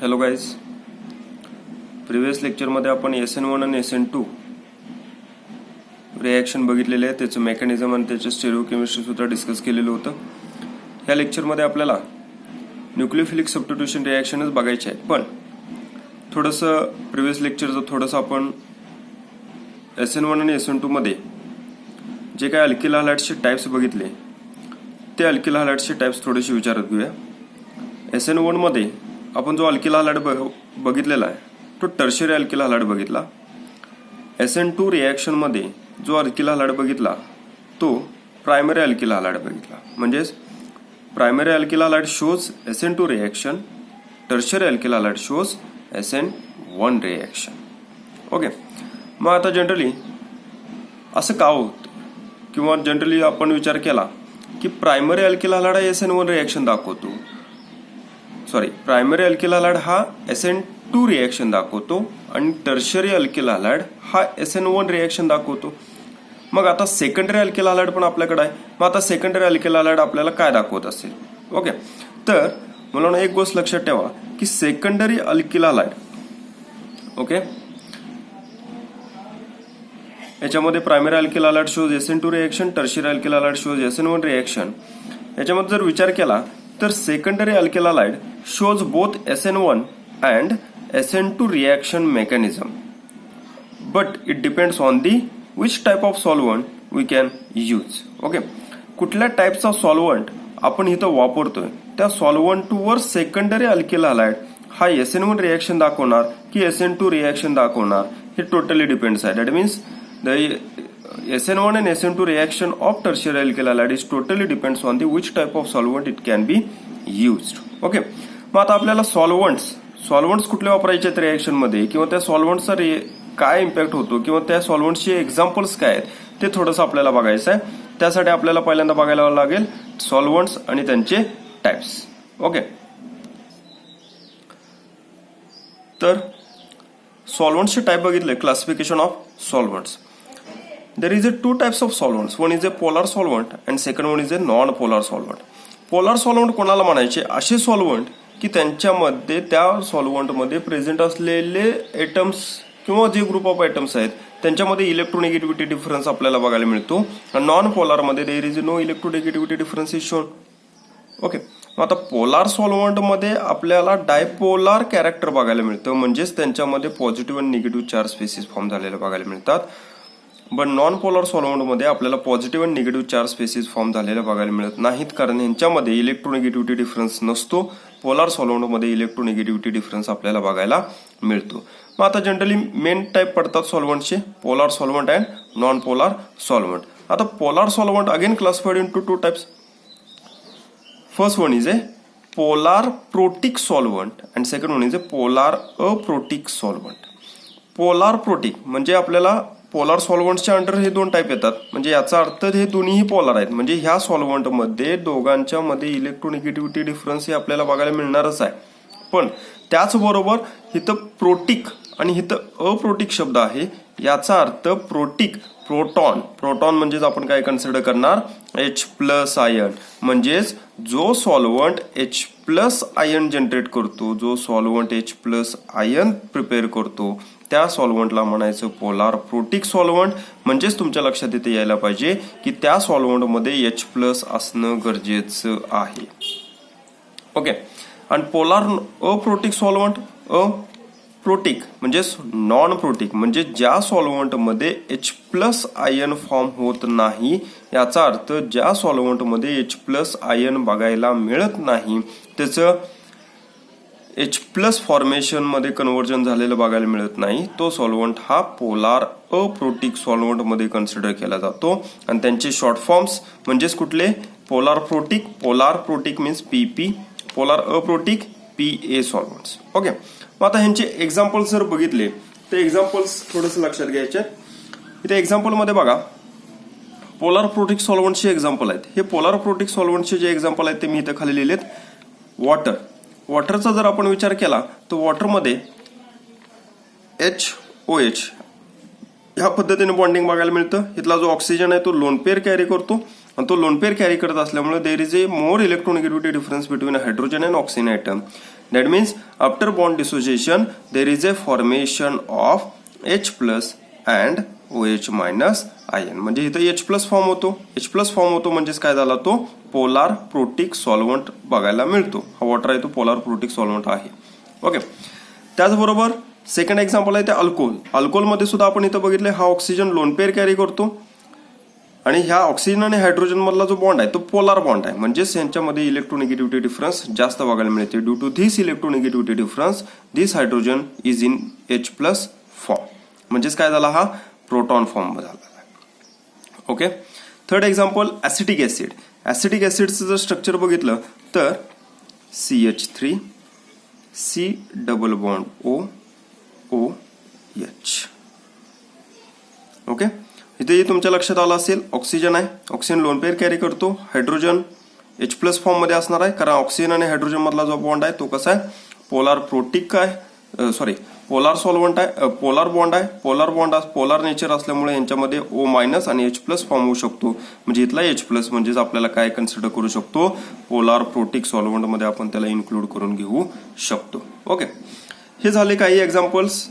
Hello guys, previous लेक्चरमध्ये आपण SN1 आणि SN2 रिॲक्शन बघितलेले आहे. त्याचं मेकॅनिझम आणि त्याचं स्टेरिओकेमिस्ट्री सुद्धा डिस्कस केलेलं होतं. या लेक्चरमध्ये आपल्याला न्यूक्लियोफिलिक सबस्टिट्यूशन रिॲक्शनच बघायचे आहे. पण थोडंसं प्रिव्हियस लेक्चरचं थोडंसं आपण SN1 आणि SN2 मध्ये जे काही अल्किल हॅलाइड्सचे टाइप्स बघितले ते अल्किल हॅलाइड्सचे टाइप्स थोडेसे विचारत घेऊया. SN1 मध्ये आपण जो अल्किल हॅलाइड बघितलेला आहे तो टर्शियरी अल्किल हॅलाइड बघितला. SN2 रिॲक्शन मध्ये जो अल्किल हॅलाइड बघितला तो प्रायमरी अल्किल हॅलाइड बघितला. म्हणजेच primary alkyl halide shows SN2 reaction, tertiary alkyl halide shows SN1 reaction. Okay, मग आता जनरली असं का होतं किंवा जनरली आपण विचार केला की primary alkyl halide SN1 reaction दाखवतो, प्रायमरी अल्किल हॅलाइड हा SN2 रिॲक्शन दाखवतो आणि टर्शियरी अल्किल हॅलाइड हा SN1 रिॲक्शन दाखवतो. मग आता सेकंडरी अल्किल हॅलाइड पण आपल्याकडे आहे. मग आता सेकंडरी अल्किल हॅलाइड आपल्याला काय दाखवत असेल? ओके, तर मला एक गोष्ट लक्षात ठेवा की सेकंडरी अल्किल हॅलाइड, ओके, याच्यामध्ये primary alkyl halide shows SN2 reaction, tertiary alkyl halide shows SN1 reaction. याच्यामध्ये जर विचार केला तर secondary alkyl halide shows both SN1 and SN2 reaction mechanism, but it depends on the which type of solvent we can use. Okay, कुठल्या टाइपचा solvent आपण इथं वापरतोय त्या सॉल्व्हंटवर सेकंडरी अल्किल हॅलाइड हा SN1 रिॲक्शन दाखवणार की SN2 रिॲक्शन दाखवणार हे टोटली डिपेंड्स आहे. That means the SN1 and SN2 reaction of tertiary alkyl halide is totally depends on the which type of solvent it can be used. Okay, मग आता आपल्याला सॉल्व्हंट्स कुठले वापरायचे आहेत रिॲक्शन मध्ये किंवा त्या सॉल्व्हंटचा काय इम्पॅक्ट होतो किंवा त्या सॉल्व्हंट्सचे एक्झाम्पल्स काय आहेत ते थोडंसं आपल्याला बघायचं आहे. त्यासाठी आपल्याला पहिल्यांदा बघायला लागेल सॉल्व्हंट्स आणि त्यांचे टाइप्स. ओके, तर सॉल्व्हंट्सचे टाइप बघितले. Classification of solvents. There is a two types of solvents. One is a polar solvent and second one is a non-polar solvent. Polar solvent कोणाला म्हणायचे? असे सॉल्व्हंट की त्यांच्यामध्ये त्या सॉल्व्हंटमध्ये प्रेझेंट असलेले एटम्स किंवा जे ग्रुप ऑफ एटम्स आहेत त्यांच्यामध्ये इलेक्ट्रोनेगेटिव्हिटी डिफरन्स आपल्याला बघायला मिळतो. नॉन पोलार मध्ये there is no electronegativity difference is shown. Okay, मग आता पोलार सॉल्व्हंट मध्ये आपल्याला डायपोलार कॅरेक्टर बघायला मिळतं, म्हणजेच त्यांच्यामध्ये पॉझिटिव्ह आणि निगेटिव्ह चार्ज स्पेसिस फॉर्म झालेले बघायला मिळतात. पण नॉन पोलार सॉल्व्हंटमध्ये आपल्याला पॉझिटिव्ह आणि निगेटिव्ह चार्ज स्पेसिस फॉर्म झालेले बघायला मिळत नाहीत, कारण यांच्यामध्ये इलेक्ट्रोनेगेटिव्हिटी डिफरन्स नसतो. पोलार सॉल्व्हंटमध्ये इलेक्ट्रोनेगेटिव्हिटी डिफरन्स आपल्याला बघायला मिळतो. मग आता जनरली मेन टाइप पडतात सॉल्व्हंटचे polar solvent and non polar solvent. आता polar solvent again classified into two types. First one is a polar protic solvent and second one is a polar aprotic solvent. Polar protic म्हणजे आपल्याला polar सॉल्व्हंटच्या under हे दोन type येतात. म्हणजे याचा अर्थ हे दोन्हीही पोलार आहेत. म्हणजे ह्या सॉल्व्हंटमध्ये दोघांच्या मध्ये इलेक्ट्रोनेगेटिव्हिटी डिफरन्स हे आपल्याला बघायला मिळणारच आहे. पण त्याचबरोबर इथं प्रोटिक आणि इथं अप्रोटिक शब्द आहे. याचा अर्थ प्रोटिक प्रोटॉन म्हणजेच आपण काय कन्सिडर करणार H+ आयन. म्हणजेच जो सॉल्व्हंट H+ आयन जनरेट करतो, जो सॉल्व्हंट H+ आयन प्रिपेअर करतो त्या सॉल्व्हंटला म्हणायचं पोलार प्रोटिक सॉल्व्हंट. म्हणजेच तुमच्या लक्षात इथे यायला पाहिजे की त्या सॉल्व्हंटमध्ये H+ असणं गरजेचं आहे. ओके, आणि पोलार अप्रोटिक सॉल्व्हंट प्रोटिक म्हणजेच नॉन प्रोटिक म्हणजे ज्या सॉल्व्हंटमध्ये H+ आयन फॉर्म होत नाही. याचा अर्थ ज्या सॉल्व्हंटमध्ये H+ आयन बघायला मिळत नाही त्याचं H+ फॉर्मेशन मध्ये कन्व्हर्जन झालेलं बघायला मिळत नाही, तो सॉल्व्हंट हा पोलार अप्रोटिक सॉल्व्हंट मध्ये कन्सिडर केला जातो. आणि त्यांचे शॉर्ट फॉर्म्स म्हणजेच कुठले? Polar protic means PP, polar aprotic PA solvents. Okay, मग आता ह्यांचे एक्झाम्पल्स जर बघितले तर एक्झाम्पल्स थोडंसं लक्षात घ्यायचे. इथे एक्झाम्पल मध्ये बघा पोलार प्रोटिक सॉल्व्हंटचे एक्झाम्पल आहेत. हे पोलार प्रोटिक सॉल्व्हंटचे जे एक्झाम्पल आहेत ते मी इथे खाली लिहिलेत. वॉटरचा जर आपण विचार केला तर वॉटरमध्ये HOH ह्या पद्धतीने बॉन्डिंग बघायला मिळतं. इथला जो ऑक्सिजन आहे तो लोन पेअर कॅरी करतो आणि तो लोन पेअर कॅरी करत असल्यामुळे there is a more electronegativity difference between hydrogen and oxygen atom. That means after bond dissociation there is a formation of H plus and OH minus ion. म्हणजे इथं H plus form होतो. H plus form होतो म्हणजेच काय झाला, तो polar protic solvent बघायला मिळतो. हा वॉटर आहे तो पोलार प्रोटिक सॉल्व्हंट आहे. ओके. त्याचबरोबर सेकंड एक्झाम्पल आहे ते अल्कोहोल. अल्कोहोलमध्ये सुद्धा आपण इथं बघितले हा ऑक्सिजन लोन पेअर कॅरी करतो आणि ह्या ऑक्सिजन आणि हायड्रोजन मधला जो बॉन्ड आहे तो पोलार बॉन्ड आहे. म्हणजेच यांच्यामध्ये इलेक्ट्रोनिगेटिव्हिटी डिफरन्स जास्त बघायला मिळते. Due to this electronegativity difference this hydrogen is in H plus form. म्हणजेच काय झाला, हा प्रोटॉन फॉर्म झाला. Okay. Third example acetic acid. Acetic ऍसिडचं जर स्ट्रक्चर बघितलं तर CH3 C double bond OH. Okay. इथे तुमच्या लक्षात आलं असेल ऑक्सिजन आहे, ऑक्सिजन लोन पेअर कॅरी करतो. हायड्रोजन H प्लस फॉर्म मध्ये असणार आहे कारण ऑक्सिजन आणि हायड्रोजन मधला जो बॉन्ड आहे तो कसा आहे, पोलार प्रोटिक आहे, पोलार सॉल्व्हंट आहे, पोलार बॉन्ड आहे. पोलार नेचर असल्यामुळे यांच्यामध्ये O मायनस आणि H प्लस फॉर्म होऊ शकतो. म्हणजे इथला H प्लस म्हणजेच आपल्याला काय कन्सिडर करू शकतो, पोलार प्रोटिक सॉल्व्हंट मध्ये आपण त्याला इन्क्लूड करून घेऊ शकतो. ओके. हे झाले काही एक्झाम्पल्स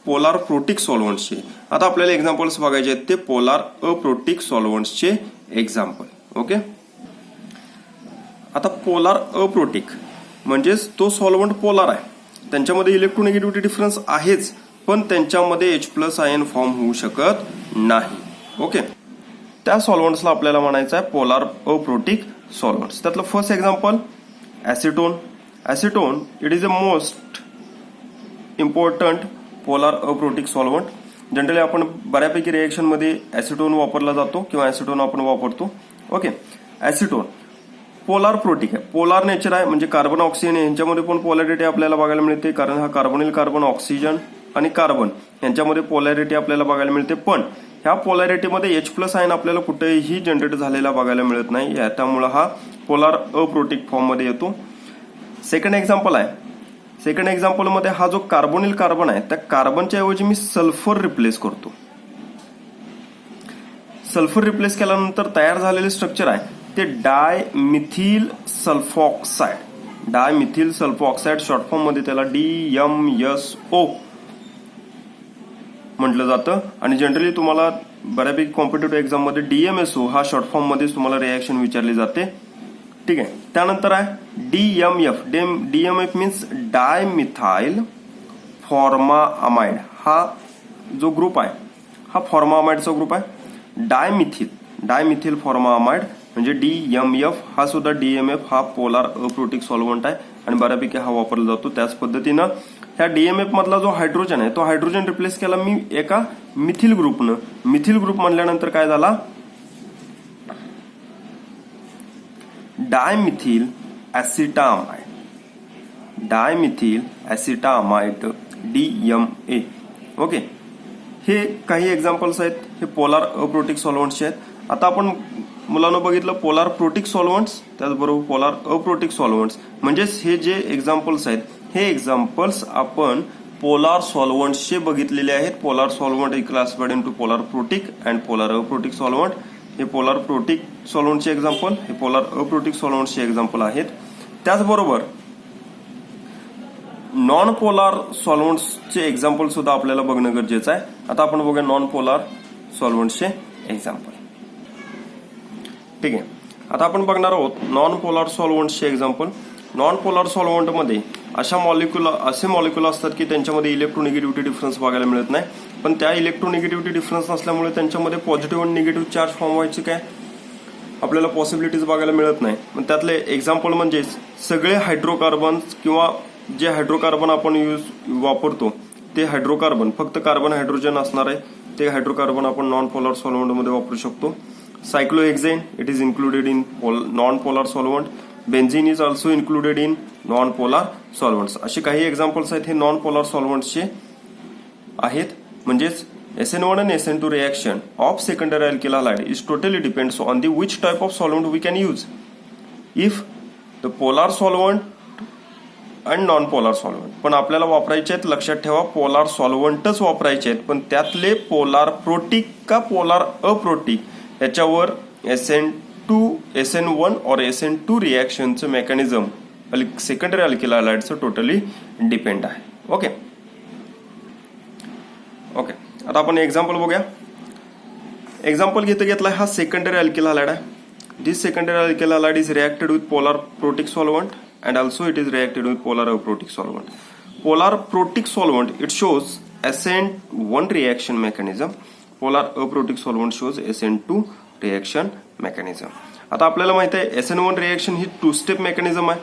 पोलार प्रोटिक सॉल्व्हंट्सचे. आता आपल्याला एक्झाम्पल्स बघायचे आहेत ते पोलार अप्रोटिक सॉल्व्हंट्सचे एक्झाम्पल. ओके. आता पोलार अप्रोटिक म्हणजेच तो सॉल्व्हंट पोलार आहे, त्यांच्यामध्ये इलेक्ट्रोनिगेटिव्हिटी डिफरन्स आहेच पण त्यांच्यामध्ये H प्लस आयन फॉर्म होऊ शकत नाही. ओके. त्या सॉल्व्हंट्सला आपल्याला म्हणायचं आहे पोलार अप्रोटिक सॉल्व्हंट्स. त्यातलं first example acetone. Acetone it is a most important polar aprotic solvent. Generally आपण बऱ्यापैकी रिएक्शन मध्ये ऍसिटोन वापरला जातो किंवा ऍसिटोन आपण वापरतो. ओके. ऍसिटोन पोलार प्रोटिक आहे, पोलार नेचर आहे. म्हणजे कार्बन ऑक्सिजन यांच्यामध्ये पण पोलॅरिटी आपल्याला बघायला मिळते कारण हा कार्बोनिल कार्बन ऑक्सिजन आणि कार्बन यांच्यामध्ये पोलॅरिटी आपल्याला बघायला मिळते. पण ह्या पोलॅरिटीमध्ये H प्लस आयन आपल्याला कुठेही जनरेट झालेला बघायला मिळत नाही. त्यामुळे हा पोलार अप्रोटिक फॉर्म मध्ये येतो. सेकंड एक्झाम्पल आहे. सेकंड एक्झाम्पल मध्ये हा जो कार्बोनिल कार्बन आहे त्या कार्बनच्या ऐवजी मी सल्फर रिप्लेस करतो. सल्फर रिप्लेस केल्यानंतर तयार झालेले स्ट्रक्चर आहे ते dimethyl sulphoxide. Dimethyl sulphoxide short form मध्ये त्याला DMSO म्हटलं जातं. आणि जनरली तुम्हाला बऱ्यापैकी कॉम्पिटेटिव्ह एक्झाम मध्ये DMSO हा शॉर्ट फॉर्म मध्ये तुम्हाला रिएक्शन विचारली जाते. ठीक आहे. त्यानंतर आहे DMF. DMF means dimethyl formamide. हा जो ग्रुप आहे हा फॉर्मामाइडचा ग्रुप आहे. डायमिथिल फॉर्मामाइड म्हणजे DMF. हा सुद्धा DMF हा पोलार अप्रोटिक सॉल्व्हंट आहे आणि बऱ्यापैकी हा वापरला जातो. त्याच पद्धतीनं ह्या DMF मधला जो हायड्रोजन आहे तो हायड्रोजन रिप्लेस केला मी एका मिथिल ग्रुपनं. मिथिल ग्रुप म्हणल्यानंतर काय झाला, dimethyl acetamide. Dimethyl acetamide DMA. Okay. हे काही एक्झाम्पल्स आहेत हे पोलार अप्रोटिक सॉल्व्हंट्सचे आहेत. आता आपण मुलांना बघितलं पोलार प्रोटिक सॉल्व्हंट्स त्याचबरोबर पोलार अप्रोटिक सॉल्व्हंट्स. म्हणजेच हे जे एक्झाम्पल्स आहेत हे एक्झाम्पल्स आपण पोलार सॉल्व्हंट्सचे बघितलेले आहेत. Polar solvent is classified into polar protic and polar aprotic solvent. हे पोलार प्रोटिक सॉल्व्हंटचे एक्झाम्पल, हे पोलार अप्रोटिक सॉल्व्हंटचे एक्झाम्पल आहेत. त्याचबरोबर नॉन पोलार सॉल्व्हंट्सचे एक्झाम्पल सुद्धा आपल्याला बघणं गरजेचं आहे. आता आपण बघूया नॉन पोलार सॉल्व्हंट्सचे एक्झाम्पल. ठीक आहे. आता आपण बघणार आहोत नॉन पोलार सॉल्व्हंट्सचे एक्झाम्पल. नॉन पोलार सॉल्व्हंटमध्ये असे मॉलिक्युल असतात की त्यांच्यामध्ये इलेक्ट्रोनिगेटिव्हिटी डिफरन्स बघायला मिळत नाही. पण त्या इलेक्ट्रोनिगेटिव्हिटी डिफरन्स नसल्यामुळे त्यांच्यामध्ये पॉझिटिव्ह आणि निगेटिव्ह चार्ज फॉर्म व्हायचे काय आपल्याला पॉसिबिलिटीज बघायला मिळत नाही. पण त्यातले एक्झाम्पल म्हणजे सगळे हायड्रोकार्बन्स किंवा जे हायड्रोकार्बन आपण वापरतो ते हायड्रोकार्बन फक्त कार्बन हायड्रोजन असणार आहे ते हायड्रोकार्बन आपण नॉन पोलार सॉल्व्हंटमध्ये वापरू शकतो. Cyclohexane it is included in non polar solvent. Benzene is also included in non polar solvents. असे काही एक्झाम्पल्स आहेत हे नॉन पोलार सॉल्व्हंट्सचे आहेत. म्हणजेच SN1 and SN2 reaction of secondary alkyl halide is totally depends on the which type of solvent we can use. If the polar solvent and non-polar solvent. पण आपल्याला वापरायचे आहेत लक्षात ठेवा पोलार सॉल्व्हंटच वापरायचे आहेत पण त्यातले पोलार प्रोटिक का पोलार अप्रोटिक याच्यावर SN1 or SN2 रिएक्शनचं मेकॅनिझम सेकंडरी अल्किल हॅलाइडचं टोटली डिपेंड आहे. ओके ओके आता आपण एक्झाम्पल बघूया. एक्झाम्पल घेतलाय हा सेकंडरी अल्किल हॅलाइड आहे. This secondary alkyl halide is reacted with polar protic solvent and also it is reacted with polar aprotic solvent. Polar protic solvent, it shows SN1 reaction mechanism. Polar aprotic solvent shows SN2 reaction mechanism. आता आपल्याला माहित आहे SN1 reaction ही 2 step mechanism आहे.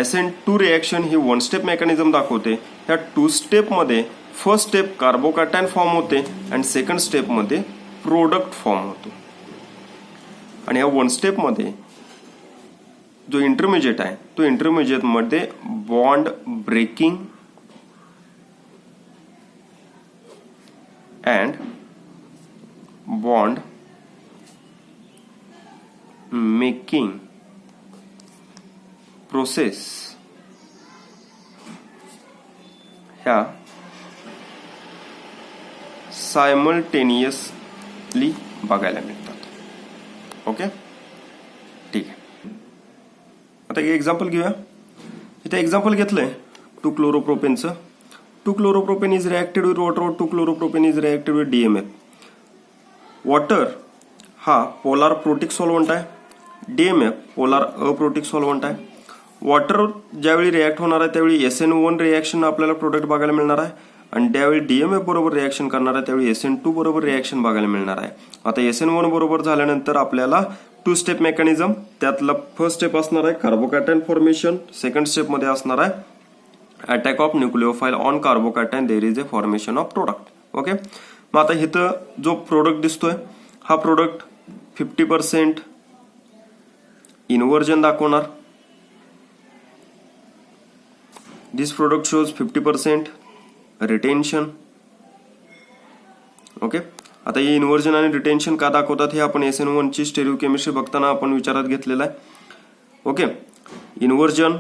SN2 reaction ही 1 step mechanism दाखवते. या 2 step मध्ये first step carbocation form होते आणि सेकंड स्टेप मध्ये प्रोडक्ट फॉर्म होतो. आणि या 1 स्टेप मध्ये जो इंटरमिजिएट आहे तो इंटरमिजिएट मध्ये bond breaking and bond making process ह्या सायमल्टेनियसली बघायला मिळतात. ओके ठीक आहे. आता एक एक्झाम्पल घेऊया. इथे एक्झाम्पल घेतलंय 2 क्लोरोप्रोपेनचं. 2 chloropropane is reacted with water. 2 chloropropane is reacted with DMF. Water हा पोलार प्रोटिक सॉल्वंट आहे. DMF पोलार अप्रोटिक सॉल्वंट आहे. वॉटर ज्यावेळी रिॲक्ट होणार आहे त्यावेळी SN1 रिएक्शन आपल्याला प्रोडक्ट बघायला मिळणार आहे आणि ज्यावेळी DMF बरोबर रिएक्शन करणार आहे त्यावेळी SN2 बरोबर रिएक्शन बघायला मिळणार आहे. आता SN1 बरोबर झाल्यानंतर आपल्याला 2 स्टेप मेकॅनिझम, त्यातला फर्स्ट स्टेप असणार आहे कार्बोकॅटायन फॉर्मेशन, सेकंड स्टेप मध्ये असणार आहे attack of nucleophile on carbocation, there is a formation of product. Okay मग आता इथं जो प्रोडक्ट दिसतोय हा प्रोडक्ट 50% इन्व्हर्जन दाखवणार. दिस प्रोडक्ट शोज 50% रिटेन्शन. ओके आता हे इन्व्हर्जन आणि रिटेन्शन का दाखवतात हे आपण SN1 ची स्टेरिओकेमिस्ट्री बघताना आपण विचारात घेतलेला आहे. ओके इन्व्हर्जन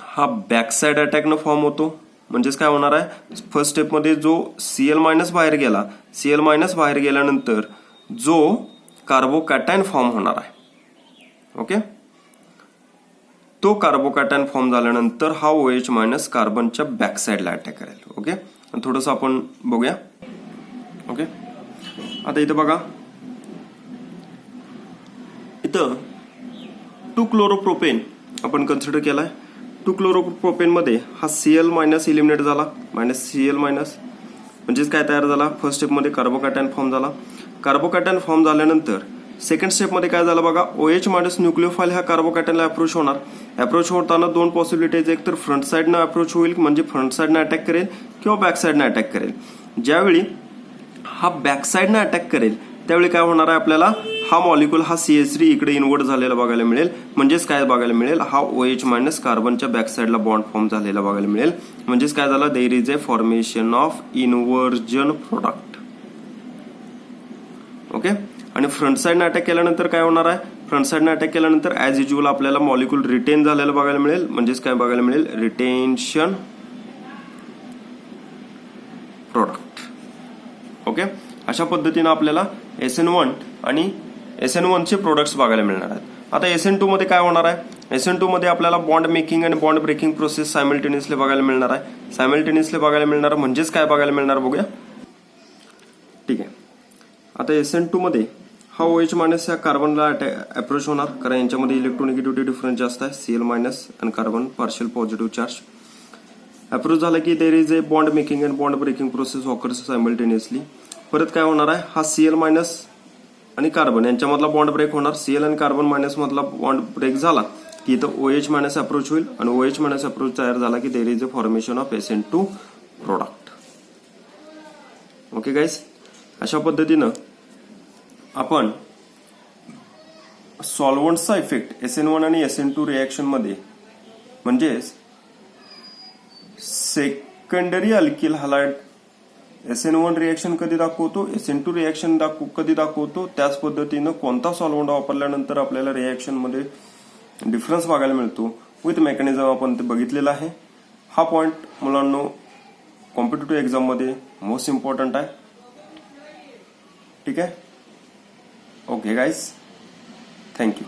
हा बॅक साइड अटॅकनं फॉर्म होतो. म्हणजेच काय होणार आहे फर्स्ट स्टेप मध्ये जो Cl- बाहेर गेला, Cl- बाहेर गेल्यानंतर जो कार्बोकॅटायन फॉर्म होणार आहे. ओके तो कार्बोकॅटायन फॉर्म झाल्यानंतर हा OH- कार्बनच्या बॅक साइडला अटॅक करेल. ओके थोडंसं आपण बघूया. ओके आता इथं बघा इथं 2 क्लोरोप्रोपेन आपण कन्सिडर केलाय. 2 क्लोरोप्रोपेन मध्ये हा Cl- इलिमिनेट झाला, Cl- म्हणजेच काय तयार झाला फर्स्ट स्टेप मध्ये कार्बोकॅटायन फॉर्म झाला. कार्बोकॅटायन फॉर्म झाल्यानंतर सेकंड स्टेप मध्ये काय झालं बघा OH- न्यूक्लिओफाइल ह्या कार्बोकॅटायनला अप्रोच होणार. अप्रोच होताना 2 पॉसिबिलिटीज, एक तर फ्रंट साइडनं अप्रोच होईल म्हणजे फ्रंट साइडनं अटॅक करेल किंवा बॅक साइडनं अटॅक करेल. ज्यावेळी हा बॅक साइडनं अटॅक करेल त्यावेळी काय होणार आहे आपल्याला हा मॉलिक्यूल हा CH3 इकडे इन्व्हर्ट झालेला बघायला मिळेल. म्हणजेच काय बघायला मिळेल हा OH- कार्बनच्या बॅक साइडला बॉन्ड फॉर्म झालेला बघायला मिळेल. म्हणजेच काय झालं there is a formation of inversion product. Okay आणि फ्रंट साइडनं अटॅक केल्यानंतर काय होणार आहे फ्रंट साइडनं अटॅक केल्यानंतर ऍज युज्युअल आपल्याला मॉलिक्यूल रिटेन झालेला बघायला मिळेल. म्हणजेच काय बघायला मिळेल रिटेन्शन प्रोडक्ट. ओके अशा पद्धतीने आपल्याला SN1 आणि SN1 चे प्रोडक्ट्स बघायला मिळणार आहेत. आता SN2 मध्ये काय होणार आहे SN2 मध्ये आपल्याला बॉन्ड मेकिंग आणि बॉन्ड ब्रेकिंग प्रोसेस सायमल्टेनियसली बघायला मिळणार आहे. सायमल्टेनियसली बघायला मिळणार म्हणजेच काय बघायला मिळणार बघूया. ठीक आहे आता SN2 मध्ये हा OH- या कार्बनला अप्रोच होणार कारण यांच्यामध्ये इलेक्ट्रोनिगेटिव्हिटी डिफरन्स जास्त आहे. Cl- आणि carbon partial positive charge approach झाला की there is a bond making and bond breaking process occurs simultaneously. परत काय होणार आहे हा Cl- आणि कार्बन यांच्यामधला बॉन्ड ब्रेक होणार. Cl आणि कार्बन मायनस मधला बॉन्ड ब्रेक झाला की इथं OH- अप्रोच होईल आणि OH- अप्रोच तयार झाला की there is a formation of SN2 product. Okay guys अशा पद्धतीनं आपण सॉल्वंट्सचा इफेक्ट SN1 आणि SN2 रिएक्शन मध्ये म्हणजेच secondary alkyl halide SN1 reaction कधी दाखवतो SN2 रिएक्शन कधी दाखवतो त्याच पद्धतीनं कोणता सॉल्वंट वापरल्यानंतर आपल्याला रिएक्शन मध्ये डिफरन्स बघायला मिळतो विथ मेकॅनिझम आपण ते बघितलेला आहे. हा पॉइंट मुलांनो कॉम्पिटिटिव्ह एक्झाम मध्ये मोस्ट इम्पॉर्टंट आहे. ठीक आहे ओके गाईज थँक्यू.